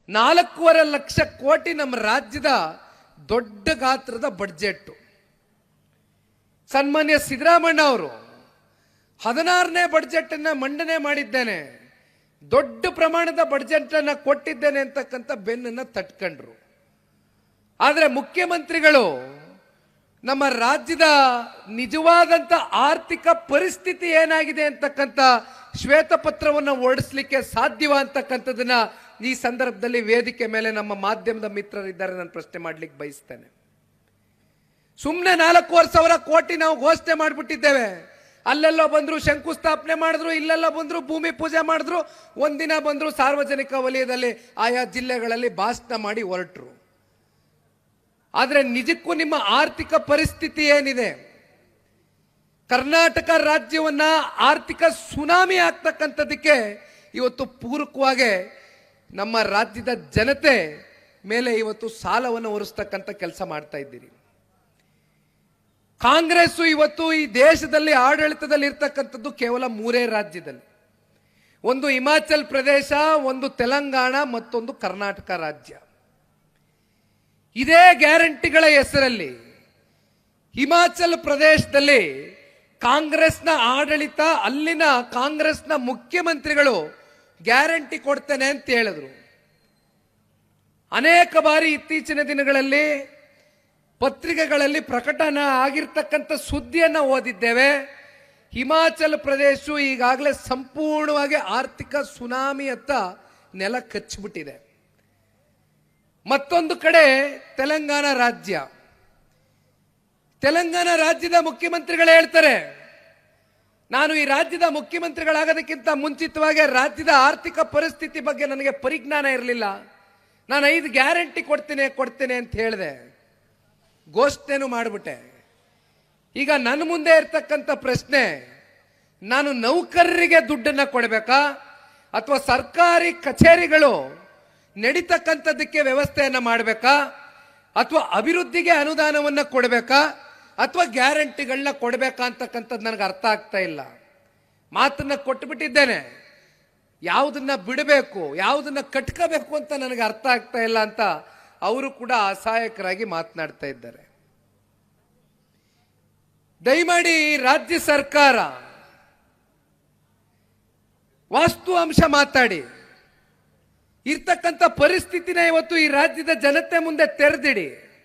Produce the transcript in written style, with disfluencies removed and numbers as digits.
4.5 ಲಕ್ಷ ಕೋಟಿ ನಮ್ಮ ರಾಜ್ಯದ ದೊಡ್ಡ ಗಾತ್ರದ ಬಡ್ಜೆಟ್. ಸನ್ಮಾನ್ಯ ಸಿದ್ದರಾಮಣ್ಣ ಅವರು 16ನೇ ಬಡ್ಜೆಟ್ ಅನ್ನ ಮಂಡನೆ ಮಾಡಿದ್ದೇನೆ, ದೊಡ್ಡ ಪ್ರಮಾಣದ ಬಡ್ಜೆಟ್ ಅನ್ನ ಕೊಟ್ಟಿದ್ದೇನೆ ಅಂತಕ್ಕಂಥ ಬೆನ್ನನ್ನು ತಟ್ಕೊಂಡ್ರು. ಆದರೆ ಮುಖ್ಯಮಂತ್ರಿಗಳು ನಮ್ಮ ರಾಜ್ಯದ ನಿಜವಾದಂತ ಆರ್ಥಿಕ ಪರಿಸ್ಥಿತಿ ಏನಾಗಿದೆ ಅಂತಕ್ಕಂಥ ಶ್ವೇತಪತ್ರವನ್ನು ಹೊರಡಿಸಲಿಕ್ಕೆ ಸಾಧ್ಯವ ಅಂತಕ್ಕಂಥದನ್ನ ಈ ಸಂದರ್ಭದಲ್ಲಿ ವೇದಿಕೆ ಮೇಲೆ ನಮ್ಮ ಮಾಧ್ಯಮದ ಮಿತ್ರರಿದ್ದಾರೆ, ನಾನು ಪ್ರಶ್ನೆ ಮಾಡ್ಲಿಕ್ಕೆ ಬಯಸ್ತೇನೆ. ಸುಮ್ಮನೆ 4.5 ಕೋಟಿ ನಾವು ಘೋಷಣೆ ಮಾಡಿಬಿಟ್ಟಿದ್ದೇವೆ. ಅಲ್ಲೆಲ್ಲೋ ಬಂದ್ರು ಶಂಕುಸ್ಥಾಪನೆ ಮಾಡಿದ್ರು, ಇಲ್ಲೆಲ್ಲ ಬಂದ್ರು ಭೂಮಿ ಪೂಜೆ ಮಾಡಿದ್ರು, ಒಂದಿನ ಬಂದ್ರು ಸಾರ್ವಜನಿಕ ವಲಯದಲ್ಲಿ ಆಯಾ ಜಿಲ್ಲೆಗಳಲ್ಲಿ ಭಾಷಣ ಮಾಡಿ ಹೊರಟರು. ಆದರೆ ನಿಜಕ್ಕೂ ನಿಮ್ಮ ಆರ್ಥಿಕ ಪರಿಸ್ಥಿತಿ ಏನಿದೆ? ಕರ್ನಾಟಕ ರಾಜ್ಯವನ್ನ ಆರ್ಥಿಕ ಸುನಾಮಿ ಆಗ್ತಕ್ಕಂಥದಕ್ಕೆ ಇವತ್ತು ಪೂರಕವಾಗಿ ನಮ್ಮ ರಾಜ್ಯದ ಜನತೆ ಮೇಲೆ ಇವತ್ತು ಸಾಲವನ್ನು ಹೊರಿಸ್ತಕ್ಕಂಥ ಕೆಲಸ ಮಾಡ್ತಾ ಇದ್ದೀರಿ. ಕಾಂಗ್ರೆಸ್ ಇವತ್ತು ಈ ದೇಶದಲ್ಲಿ ಆಡಳಿತದಲ್ಲಿ ಇರ್ತಕ್ಕಂಥದ್ದು ಕೇವಲ 3 ರಾಜ್ಯದಲ್ಲಿ, ಒಂದು ಹಿಮಾಚಲ್ ಪ್ರದೇಶ, ಒಂದು ತೆಲಂಗಾಣ, ಮತ್ತೊಂದು ಕರ್ನಾಟಕ ರಾಜ್ಯ. ಇದೇ ಗ್ಯಾರಂಟಿಗಳ ಹೆಸರಲ್ಲಿ ಹಿಮಾಚಲ್ ಪ್ರದೇಶದಲ್ಲಿ ಕಾಂಗ್ರೆಸ್ನ ಆಡಳಿತ, ಅಲ್ಲಿನ ಕಾಂಗ್ರೆಸ್ನ ಮುಖ್ಯಮಂತ್ರಿಗಳು ಗ್ಯಾರಂಟಿ ಕೊಡ್ತೇನೆ ಅಂತ ಹೇಳಿದ್ರು. ಅನೇಕ ಬಾರಿ ಇತ್ತೀಚಿನ ದಿನಗಳಲ್ಲಿ ಪತ್ರಿಕೆಗಳಲ್ಲಿ ಪ್ರಕಟಣೆ ಆಗಿರ್ತಕ್ಕಂಥ ಸುದ್ದಿಯನ್ನು ಓದಿದ್ದೇವೆ. ಹಿಮಾಚಲ ಪ್ರದೇಶ ಈಗಾಗಲೇ ಸಂಪೂರ್ಣವಾಗಿ ಆರ್ಥಿಕ ಸುನಾಮಿಯತ್ತ ನೆಲ ಕಚ್ಚಿಬಿಟ್ಟಿದೆ. ಮತ್ತೊಂದು ಕಡೆ ತೆಲಂಗಾಣ ರಾಜ್ಯದ ಮುಖ್ಯಮಂತ್ರಿಗಳು ಹೇಳ್ತಾರೆ, ನಾನು ಈ ರಾಜ್ಯದ ಮುಖ್ಯಮಂತ್ರಿಗಳಾಗೋದಕ್ಕಿಂತ ಮುಂಚಿತವಾಗಿ ರಾಜ್ಯದ ಆರ್ಥಿಕ ಪರಿಸ್ಥಿತಿ ಬಗ್ಗೆ ನನಗೆ ಪರಿಜ್ಞಾನ ಇರಲಿಲ್ಲ, ನಾನು 5 ಗ್ಯಾರಂಟಿ ಕೊಡ್ತೇನೆ ಅಂತ ಹೇಳಿದೆ, ಘೋಷಣೆನೂ ಮಾಡಿಬಿಟ್ಟೆ. ಈಗ ನನ್ನ ಮುಂದೆ ಇರ್ತಕ್ಕಂಥ ಪ್ರಶ್ನೆ, ನಾನು ನೌಕರರಿಗೆ ದುಡ್ಡನ್ನು ಕೊಡಬೇಕಾ, ಅಥವಾ ಸರ್ಕಾರಿ ಕಚೇರಿಗಳು ನಡೀತಕ್ಕಂಥದ್ದಕ್ಕೆ ವ್ಯವಸ್ಥೆಯನ್ನು ಮಾಡಬೇಕಾ, ಅಥವಾ ಅಭಿವೃದ್ಧಿಗೆ ಅನುದಾನವನ್ನು ಕೊಡಬೇಕಾ, ಅಥವಾ ಗ್ಯಾರಂಟಿಗಳನ್ನ ಕೊಡಬೇಕಾ ಅಂತಕ್ಕಂಥದ್ದು ನನಗೆ ಅರ್ಥ ಆಗ್ತಾ ಇಲ್ಲ. ಮಾತನ್ನ ಕೊಟ್ಟುಬಿಟ್ಟಿದ್ದೇನೆ, ಯಾವುದನ್ನ ಬಿಡಬೇಕು, ಯಾವುದನ್ನ ಕಟ್ಕೋಬೇಕು ಅಂತ ನನಗೆ ಅರ್ಥ ಆಗ್ತಾ ಇಲ್ಲ ಅಂತ ಅವರು ಕೂಡ ಅಸಹಾಯಕರಾಗಿ ಮಾತನಾಡ್ತಾ ಇದ್ದಾರೆ. ದಯಮಾಡಿ ರಾಜ್ಯ ಸರ್ಕಾರ ವಾಸ್ತು ಅಂಶ ಮಾತಾಡಿ, ಇರ್ತಕ್ಕಂಥ ಪರಿಸ್ಥಿತಿನ ಇವತ್ತು ಈ ರಾಜ್ಯದ ಜನತೆ ಮುಂದೆ ತೆರೆದಿಡಿ.